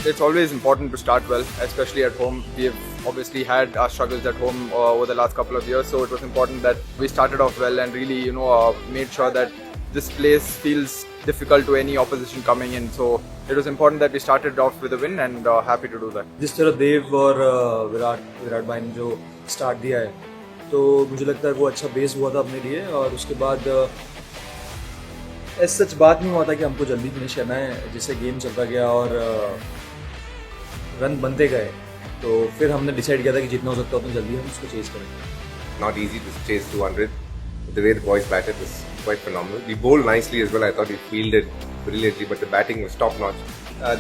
It's always important to start well, especially at home. We have obviously had our struggles at home over the last couple of years, so it was important that we started off well and really, made sure that this place feels difficult to any opposition coming in. So it was important that we started off with a win, and happy to do that. जिस तरह देव और विराट भाई ने जो start दिया है, तो मुझे लगता है वो अच्छा बेस हुआ था अपने लिए. और उसके बाद सच बात नहीं हुआ था कि हमको जल्दी फिनिश करना है. जैसे गेम चलता गया और रन बनते गए, तो फिर हमने डिसाइड किया था कि जितना हो सकता है उतना जल्दी हम उसको चेज करेंगे. Not easy to chase 200. The way the boys batted was quite phenomenal. We bowled nicely as well. I thought we fielded brilliantly, but the batting was top notch.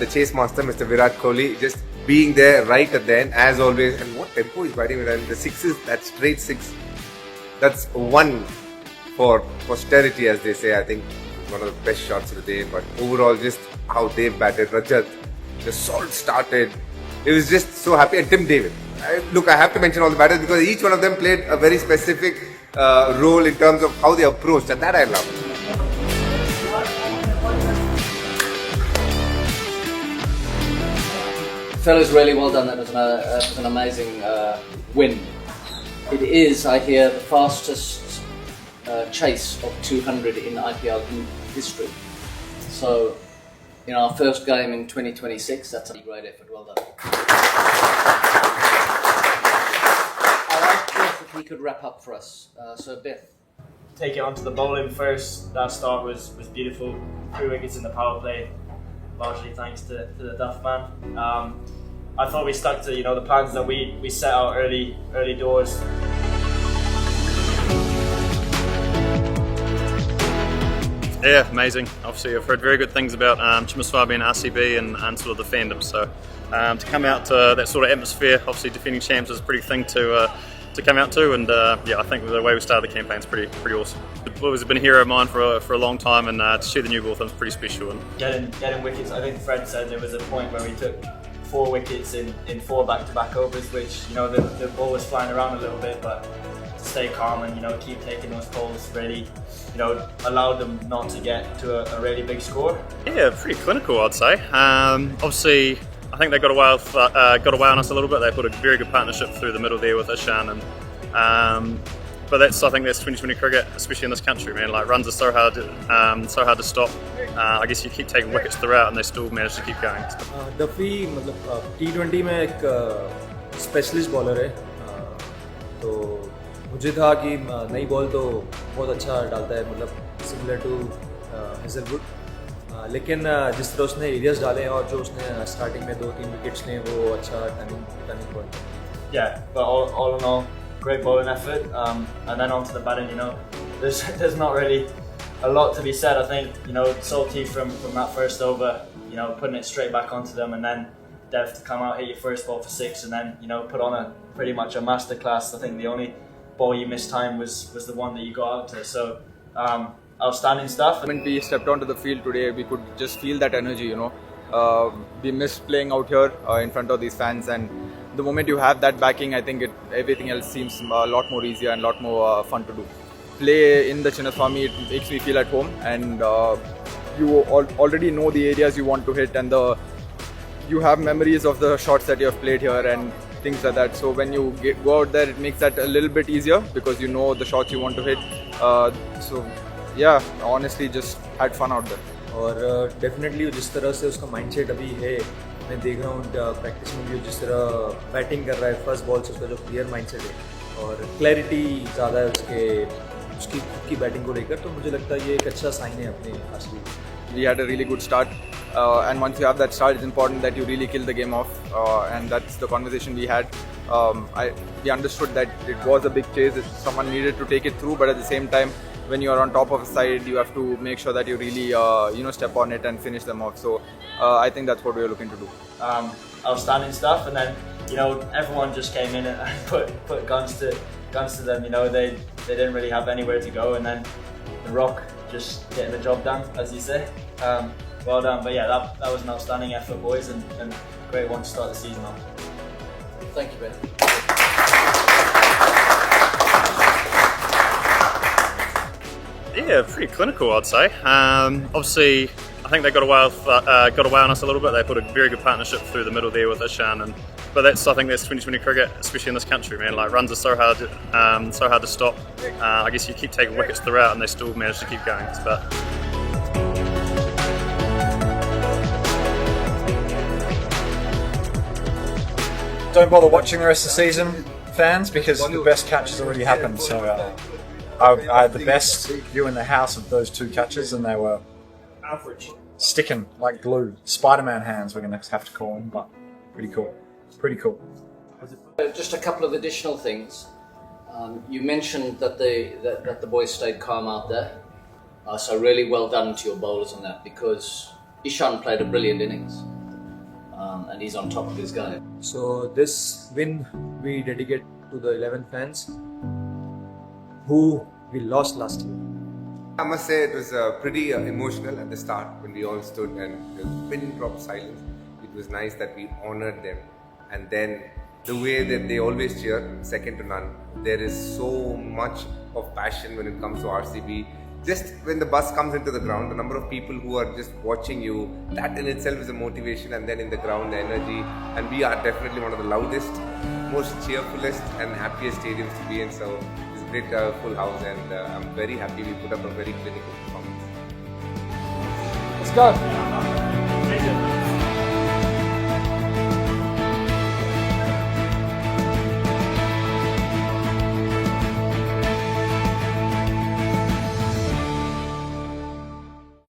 The chase master, Mr. Virat Kohli, just being there right at the end, as always. And what tempo he's batting with. And the sixes, that straight six, that's one for posterity, as they say. I think one of the best shots of the day. But overall, just how they batted. Rajat, the salt started. It was just so happy. And Tim David. Look, I have to mention all the batters because each one of them played a very specific role in terms of how they approached, and that I love. Fellas, really well done. That was an amazing win. It is, I hear, the fastest chase of 200 in IPL history. So, in our first game in 2026, that's a great effort. Well done. If he could wrap up for us. So Beth. Take it onto the bowling first. That start was beautiful. 3 wickets in the power play, largely thanks to the Duff man. I thought we stuck to the plans that we set out early doors. Yeah, amazing. Obviously, I've heard very good things about 𝘔𝘢𝘵𝘵𝘪𝘯𝑥 and RCB and sort of defend them. So to come out to that sort of atmosphere, obviously defending champs is a pretty thing to come out to, and I think the way we started the campaign is pretty awesome. The boys have been a hero of mine for a long time, and to share the new ball with them is pretty special. And getting wickets. I think Fred said there was a point where we took 4 wickets in 4 back-to-back overs, which the ball was flying around a little bit, but to stay calm and keep taking those calls really allowed them not to get to a really big score. Yeah, pretty clinical, I'd say. Obviously, I think they got away on us a little bit. They put a very good partnership through the middle there with Ishan, and but I think that's 2020 cricket, especially in this country, man. Like, runs are so hard to stop. I guess you keep taking wickets throughout, and they still manage to keep going. Duffy मतलब T20 में एक specialist bowler है, तो मुझे था कि नई ball तो बहुत अच्छा डालता है, मतलब सिमिलर टू हेजलवुड. लेकिन जिस तरह उसने एरियाज डाले हैं और जो उसने स्टार्टिंग में 2-3 विकेट्स लिए, वो अच्छा turning point. Yeah, but all in all, great bowling effort. And then onto the batting, there's not really a lot to be said. I think salty from that first over, putting it straight back onto them, and then Dev to come out, hit your first ball for 6, and then put on pretty much a masterclass. I think the only ball you missed time was the one that you got out to. So outstanding stuff. When we stepped onto the field today, we could just feel that energy. We missed playing out here in front of these fans, and the moment you have that backing, I think everything else seems a lot more easier and a lot more fun to do. Play in the 𝘔𝘢𝘵𝘃𝑔, it makes me feel at home, and you already know the areas you want to hit, and you have memories of the shots that you have played here and things like that. So when you go out there, it makes that a little bit easier because you know the shots you want to hit. So yeah, honestly, just had fun out there. और definitely जिस तरह से उसका mindset अभी है, मैं देख रहा हूँ प्रैक्टिस में भी जिस तरह बैटिंग कर रहा है, फर्स्ट बॉल से उसका जो क्लियर माइंडसेट है और क्लैरिटी ज़्यादा है उसकी खुद की बैटिंग को लेकर, तो मुझे लगता है ये एक अच्छा साइन है अपने RCB. We had a really good start, and once you have that start, it's important that you really kill the game off, and that's the conversation we had. We understood that it was a big chase, someone needed to take it through, but at the same time, when you are on top of a side, you have to make sure that you really step on it and finish them off. So I think that's what we are looking to do. Outstanding stuff, and then everyone just came in and put guns to them. They didn't really have anywhere to go, and then the Rock just getting the job done, as you say. Well done. But yeah, that was an outstanding effort, boys, and great one to start the season off. Thank you, Ben. Yeah, pretty clinical, I'd say. Obviously, I think they got away on us a little bit. They put a very good partnership through the middle there with Ishan, but I think that's 2020 cricket, especially in this country, man. Like, runs are so hard to stop. I guess you keep taking wickets throughout, and they still manage to keep going. Don't bother watching the rest of the season, fans, because the best catch has already happened. So I had the best view in the house of those two catches, and they were sticking like glue. Spider-Man hands, we're going to have to call them, but pretty cool. Pretty cool. Just a couple of additional things. You mentioned that the boys stayed calm out there. So really well done to your bowlers on that, because Ishan played a brilliant innings. And he's on top of his game. So this win we dedicate to the 11 fans who we lost last year. I must say it was pretty emotional at the start when we all stood and the pin drop silence. It was nice that we honored them, and then the way that they always cheer, second to none. There is so much of passion when it comes to RCB. Just when the bus comes into the ground, the number of people who are just watching you, that in itself is a motivation, and then in the ground, the energy. And we are definitely one of the loudest, most cheerfulest and happiest stadiums to be in. So it's a great full house, and I'm very happy we put up a very clinical performance. Let's go.